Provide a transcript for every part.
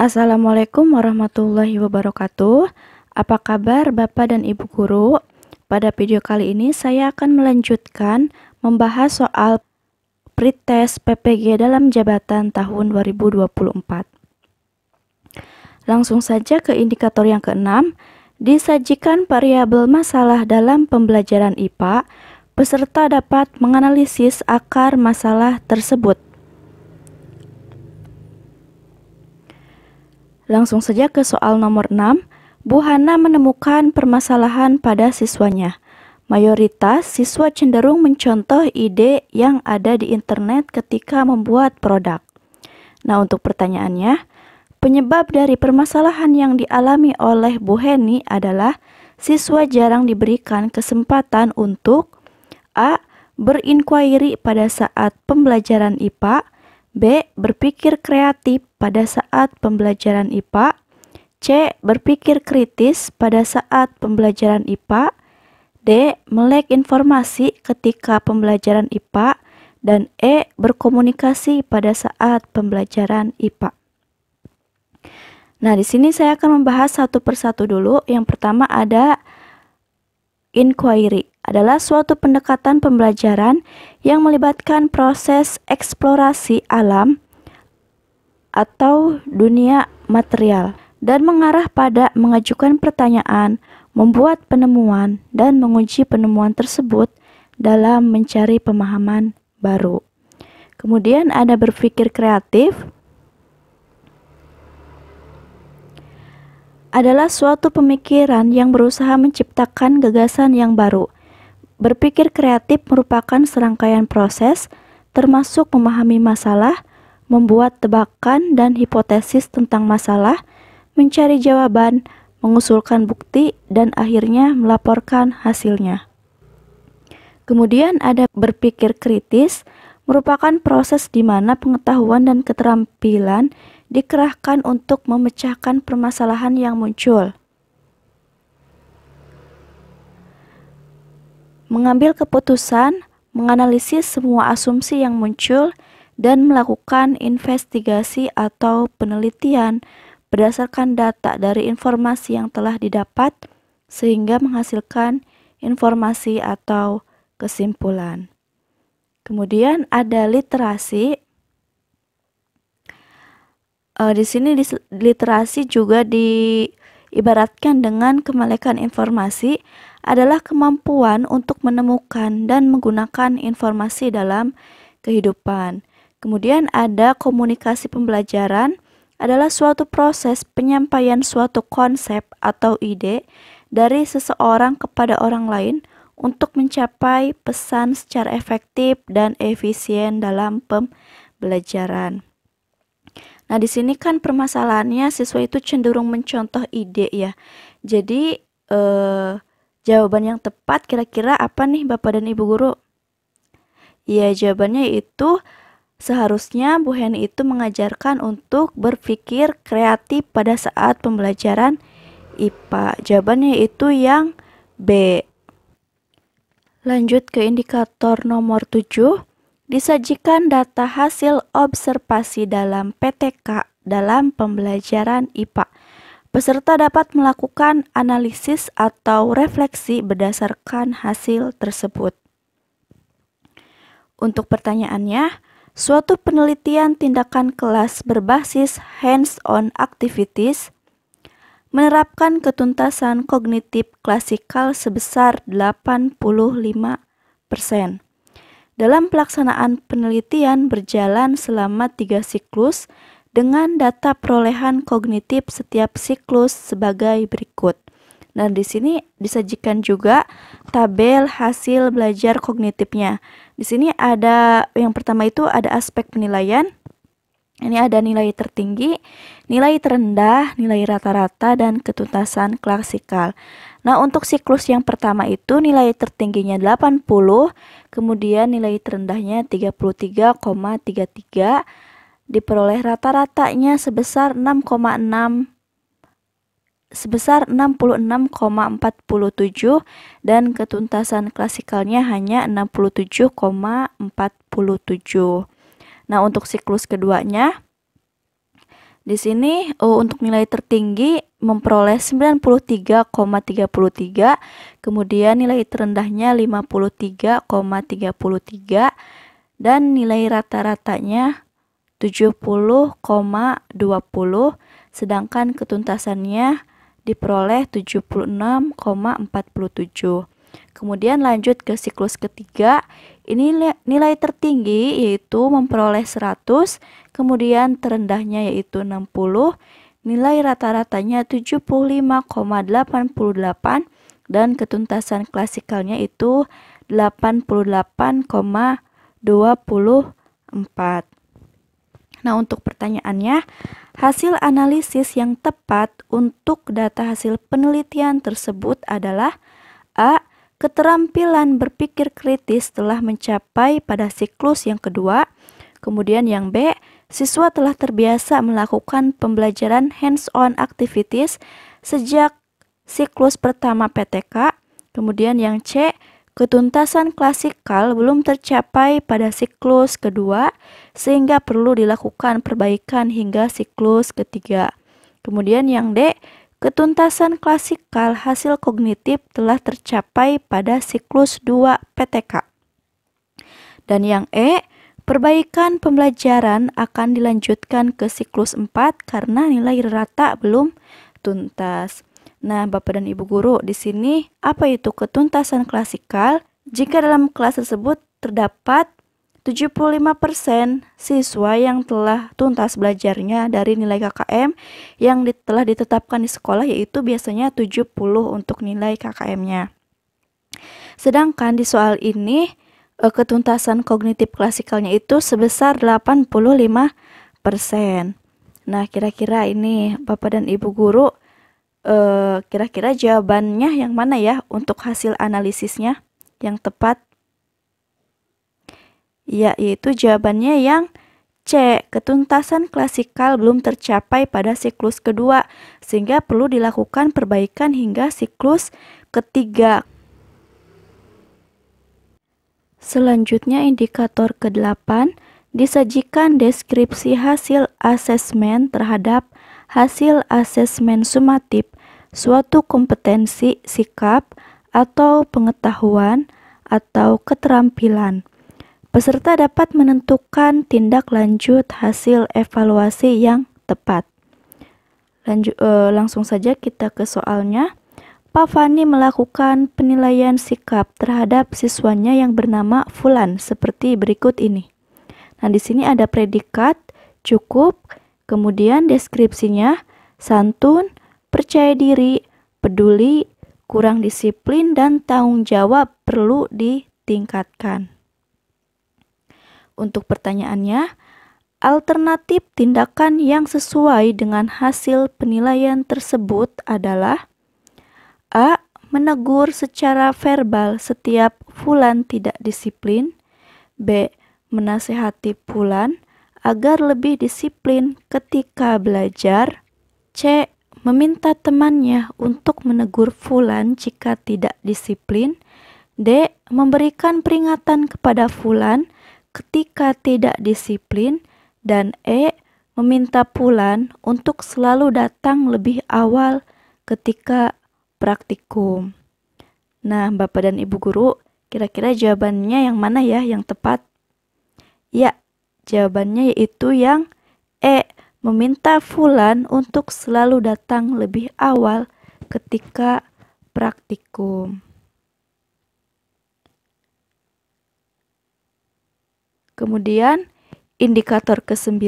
Assalamualaikum warahmatullahi wabarakatuh. Apa kabar Bapak dan Ibu guru? Pada video kali ini saya akan melanjutkan membahas soal pretest PPG dalam jabatan tahun 2024. Langsung saja ke indikator yang keenam. Disajikan variabel masalah dalam pembelajaran IPA, peserta dapat menganalisis akar masalah tersebut. Langsung saja ke soal nomor 6. Bu Hana menemukan permasalahan pada siswanya. Mayoritas siswa cenderung mencontoh ide yang ada di internet ketika membuat produk. Nah, untuk pertanyaannya, penyebab dari permasalahan yang dialami oleh Bu Heni adalah siswa jarang diberikan kesempatan untuk A. Berinquiry pada saat pembelajaran IPA, B. Berpikir kreatif pada saat pembelajaran IPA, C. Berpikir kritis pada saat pembelajaran IPA, D. Melek informasi ketika pembelajaran IPA, dan E. Berkomunikasi pada saat pembelajaran IPA. Nah, di sini saya akan membahas satu persatu dulu. Yang pertama ada inquiry, adalah suatu pendekatan pembelajaran yang melibatkan proses eksplorasi alam atau dunia material dan mengarah pada mengajukan pertanyaan, membuat penemuan, dan menguji penemuan tersebut dalam mencari pemahaman baru. Kemudian ada berpikir kreatif, adalah suatu pemikiran yang berusaha menciptakan gagasan yang baru. Berpikir kreatif merupakan serangkaian proses, termasuk memahami masalah, membuat tebakan dan hipotesis tentang masalah, mencari jawaban, mengusulkan bukti, dan akhirnya melaporkan hasilnya. Kemudian ada berpikir kritis, merupakan proses di mana pengetahuan dan keterampilan dikerahkan untuk memecahkan permasalahan yang muncul. Mengambil keputusan, menganalisis semua asumsi yang muncul, dan melakukan investigasi atau penelitian berdasarkan data dari informasi yang telah didapat, sehingga menghasilkan informasi atau kesimpulan. Kemudian ada literasi. Di sini literasi juga diibaratkan dengan kemelekan informasi, adalah kemampuan untuk menemukan dan menggunakan informasi dalam kehidupan. Kemudian ada komunikasi pembelajaran, adalah suatu proses penyampaian suatu konsep atau ide dari seseorang kepada orang lain untuk mencapai pesan secara efektif dan efisien dalam pembelajaran. Nah, di sini kan permasalahannya siswa itu cenderung mencontoh ide ya. Jadi jawaban yang tepat kira-kira apa nih Bapak dan Ibu guru? Ya, jawabannya itu seharusnya Bu Heni itu mengajarkan untuk berpikir kreatif pada saat pembelajaran IPA. Jawabannya itu yang B. Lanjut ke indikator nomor 7. Disajikan data hasil observasi dalam PTK dalam pembelajaran IPA. Peserta dapat melakukan analisis atau refleksi berdasarkan hasil tersebut. Untuk pertanyaannya, suatu penelitian tindakan kelas berbasis hands-on activities menerapkan ketuntasan kognitif klasikal sebesar 85%. Dalam pelaksanaan penelitian berjalan selama 3 siklus dengan data perolehan kognitif setiap siklus sebagai berikut. Nah, di sini disajikan juga tabel hasil belajar kognitifnya. Di sini ada yang pertama itu ada aspek penilaian. Ini ada nilai tertinggi, nilai terendah, nilai rata-rata, dan ketuntasan klasikal. Nah, untuk siklus yang pertama itu nilai tertingginya 80, kemudian nilai terendahnya 33,33, diperoleh rata-ratanya sebesar 66,47 dan ketuntasan klasikalnya hanya 67,47. Nah, untuk siklus keduanya Di sini untuk nilai tertinggi memperoleh 93,33, kemudian nilai terendahnya 53,33 dan nilai rata-ratanya 70,20, sedangkan ketuntasannya diperoleh 76,47. Kemudian lanjut ke siklus ketiga. Ini nilai tertinggi yaitu memperoleh 100, kemudian terendahnya yaitu 60, nilai rata-ratanya 75,88 dan ketuntasan klasikalnya itu 88,24. Nah, untuk pertanyaannya, hasil analisis yang tepat untuk data hasil penelitian tersebut adalah A. Keterampilan berpikir kritis telah mencapai pada siklus yang kedua. Kemudian yang B, siswa telah terbiasa melakukan pembelajaran hands-on activities sejak siklus pertama PTK. Kemudian yang C, ketuntasan klasikal belum tercapai pada siklus kedua sehingga perlu dilakukan perbaikan hingga siklus ketiga. Kemudian yang D, ketuntasan klasikal hasil kognitif telah tercapai pada siklus 2 PTK. Dan yang E, perbaikan pembelajaran akan dilanjutkan ke siklus 4 karena nilai rata belum tuntas. Nah, Bapak dan Ibu guru, di sini apa itu ketuntasan klasikal? Jika dalam kelas tersebut terdapat 75% siswa yang telah tuntas belajarnya dari nilai KKM yang telah ditetapkan di sekolah, yaitu biasanya 70 untuk nilai KKM-nya. Sedangkan di soal ini ketuntasan kognitif klasikalnya itu sebesar 85%. Nah, kira-kira ini Bapak dan Ibu guru, kira-kira jawabannya yang mana ya untuk hasil analisisnya yang tepat? Ya, yaitu jawabannya yang C. Ketuntasan klasikal belum tercapai pada siklus kedua, sehingga perlu dilakukan perbaikan hingga siklus ketiga. Selanjutnya indikator ke-8, disajikan deskripsi hasil asesmen terhadap hasil asesmen sumatif suatu kompetensi, sikap, atau pengetahuan, atau keterampilan. Peserta dapat menentukan tindak lanjut hasil evaluasi yang tepat. Langsung saja kita ke soalnya. Pak Fani melakukan penilaian sikap terhadap siswanya yang bernama Fulan seperti berikut ini. Nah, di sini ada predikat cukup, kemudian deskripsinya santun, percaya diri, peduli, kurang disiplin, dan tanggung jawab perlu ditingkatkan. Untuk pertanyaannya, alternatif tindakan yang sesuai dengan hasil penilaian tersebut adalah A. Menegur secara verbal setiap Fulan tidak disiplin. B. Menasehati Fulan agar lebih disiplin ketika belajar. C. Meminta temannya untuk menegur Fulan jika tidak disiplin. D. Memberikan peringatan kepada Fulan ketika tidak disiplin. Dan E. Meminta Fulan untuk selalu datang lebih awal ketika praktikum. Nah, Bapak dan Ibu guru, kira-kira jawabannya yang mana ya yang tepat? Ya, jawabannya yaitu yang E. Meminta Fulan untuk selalu datang lebih awal ketika praktikum. Kemudian indikator ke-9,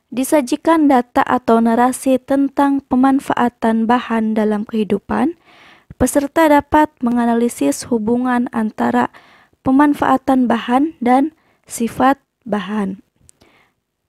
disajikan data atau narasi tentang pemanfaatan bahan dalam kehidupan. Peserta dapat menganalisis hubungan antara pemanfaatan bahan dan sifat bahan.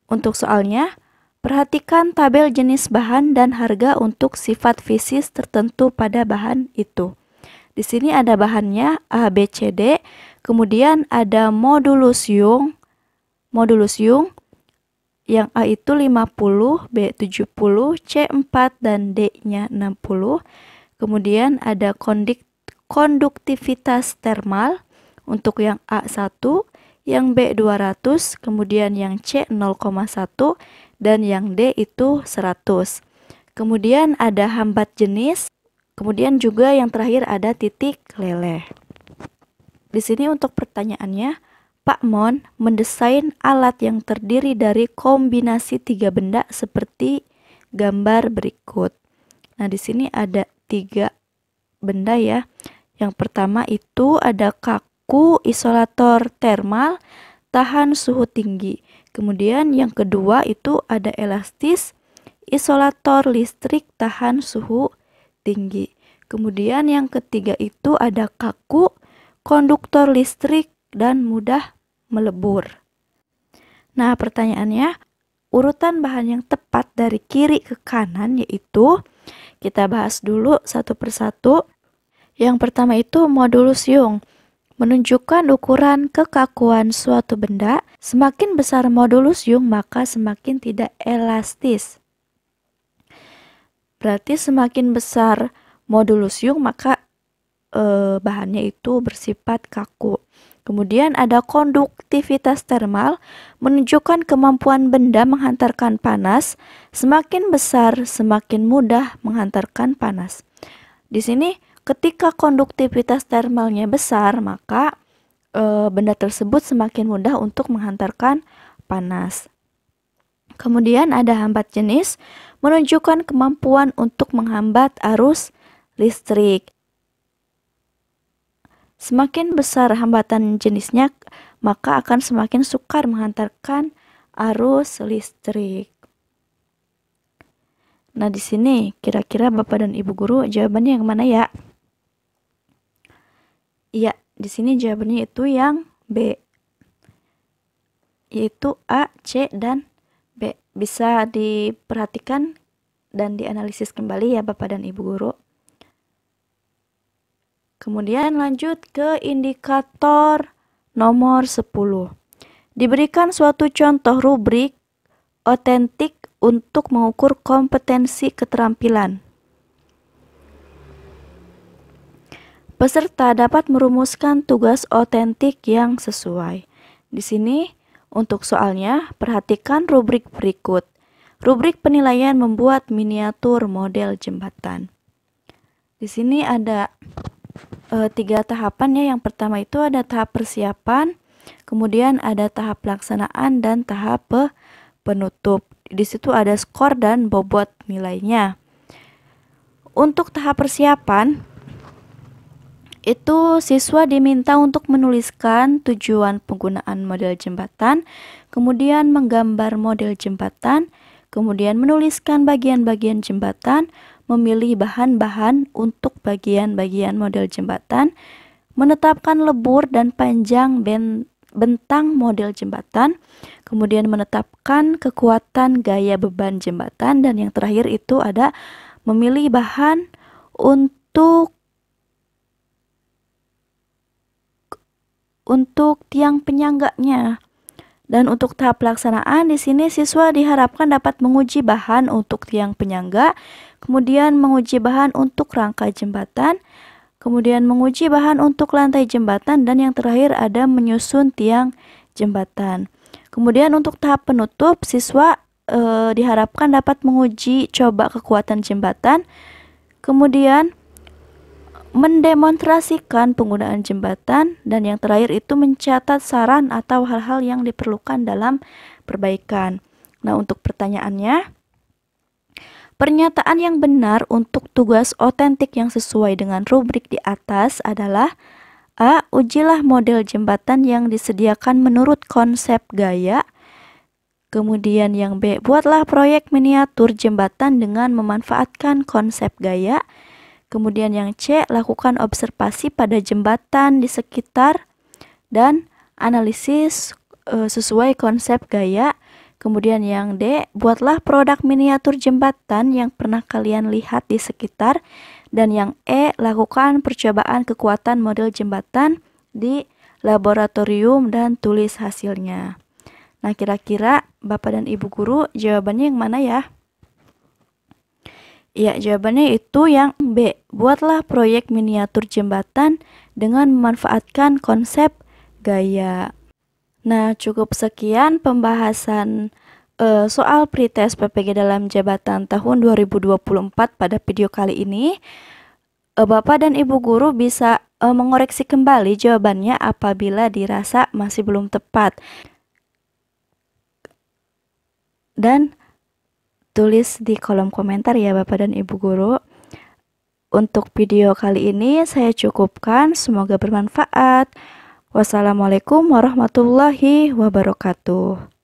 Untuk soalnya, perhatikan tabel jenis bahan dan harga untuk sifat fisis tertentu pada bahan itu. Di sini ada bahannya A, B, C, D. Kemudian ada modulus Young. Yang A itu 50, B 70, C 4, dan D-nya 60. Kemudian ada konduktivitas termal untuk yang A1, yang B 200, kemudian yang C 0,1, dan yang D itu 100. Kemudian ada hambat jenis, kemudian juga yang terakhir ada titik leleh. Di sini untuk pertanyaannya, Pak Mon mendesain alat yang terdiri dari kombinasi 3 benda seperti gambar berikut. Nah, di sini ada 3 benda ya. Yang pertama itu ada kaku isolator termal tahan suhu tinggi. Kemudian yang kedua itu ada elastis isolator listrik tahan suhu tinggi. Kemudian yang ketiga itu ada kaku konduktor listrik dan mudah melebur. Nah, pertanyaannya, urutan bahan yang tepat dari kiri ke kanan yaitu, kita bahas dulu satu persatu. Yang pertama itu modulus Young, menunjukkan ukuran kekakuan suatu benda. Semakin besar modulus Young maka semakin tidak elastis. Berarti semakin besar modulus Young maka bahannya itu bersifat kaku. Kemudian ada konduktivitas termal, menunjukkan kemampuan benda menghantarkan panas. Semakin besar semakin mudah menghantarkan panas. Di sini ketika konduktivitas termalnya besar maka benda tersebut semakin mudah untuk menghantarkan panas. Kemudian ada hambat jenis, menunjukkan kemampuan untuk menghambat arus listrik. Semakin besar hambatan jenisnya, maka akan semakin sukar menghantarkan arus listrik. Nah, di sini kira-kira Bapak dan Ibu guru jawabannya yang mana ya? Iya, di sini jawabannya itu yang B. Yaitu A, C, dan B. Bisa diperhatikan dan dianalisis kembali ya Bapak dan Ibu guru. Kemudian lanjut ke indikator nomor 10. Diberikan suatu contoh rubrik otentik untuk mengukur kompetensi keterampilan. Peserta dapat merumuskan tugas otentik yang sesuai. Di sini untuk soalnya perhatikan rubrik berikut. Rubrik penilaian membuat miniatur model jembatan. Di sini ada 3 tahapan ya. Yang pertama itu ada tahap persiapan, kemudian ada tahap pelaksanaan dan tahap penutup. Di situ ada skor dan bobot nilainya. Untuk tahap persiapan itu siswa diminta untuk menuliskan tujuan penggunaan model jembatan, kemudian menggambar model jembatan, kemudian menuliskan bagian-bagian jembatan, memilih bahan-bahan untuk bagian-bagian model jembatan, menetapkan lebur dan panjang bentang model jembatan, kemudian menetapkan kekuatan gaya beban jembatan, dan yang terakhir itu ada memilih bahan untuk tiang penyangganya. Dan untuk tahap pelaksanaan di sini siswa diharapkan dapat menguji bahan untuk tiang penyangga, kemudian menguji bahan untuk rangka jembatan, kemudian menguji bahan untuk lantai jembatan, dan yang terakhir ada menyusun tiang jembatan. Kemudian untuk tahap penutup siswa diharapkan dapat menguji coba kekuatan jembatan, kemudian mendemonstrasikan penggunaan jembatan, dan yang terakhir itu mencatat saran atau hal-hal yang diperlukan dalam perbaikan. Nah, untuk pertanyaannya, pernyataan yang benar untuk tugas otentik yang sesuai dengan rubrik di atas adalah A. Ujilah model jembatan yang disediakan menurut konsep gaya. Kemudian yang B. Buatlah proyek miniatur jembatan dengan memanfaatkan konsep gaya. Kemudian yang C, lakukan observasi pada jembatan di sekitar dan analisis sesuai konsep gaya. Kemudian yang D, buatlah produk miniatur jembatan yang pernah kalian lihat di sekitar. Dan yang E, lakukan percobaan kekuatan model jembatan di laboratorium dan tulis hasilnya. Nah, kira-kira Bapak dan Ibu guru jawabannya yang mana ya? Ya, jawabannya itu yang B. Buatlah proyek miniatur jembatan dengan memanfaatkan konsep gaya. Nah, cukup sekian pembahasan soal pretest PPG dalam jabatan tahun 2024 pada video kali ini. Bapak dan Ibu guru bisa mengoreksi kembali jawabannya apabila dirasa masih belum tepat. Dan tulis di kolom komentar ya Bapak dan Ibu guru. Untuk video kali ini saya cukupkan, semoga bermanfaat. Wassalamualaikum warahmatullahi wabarakatuh.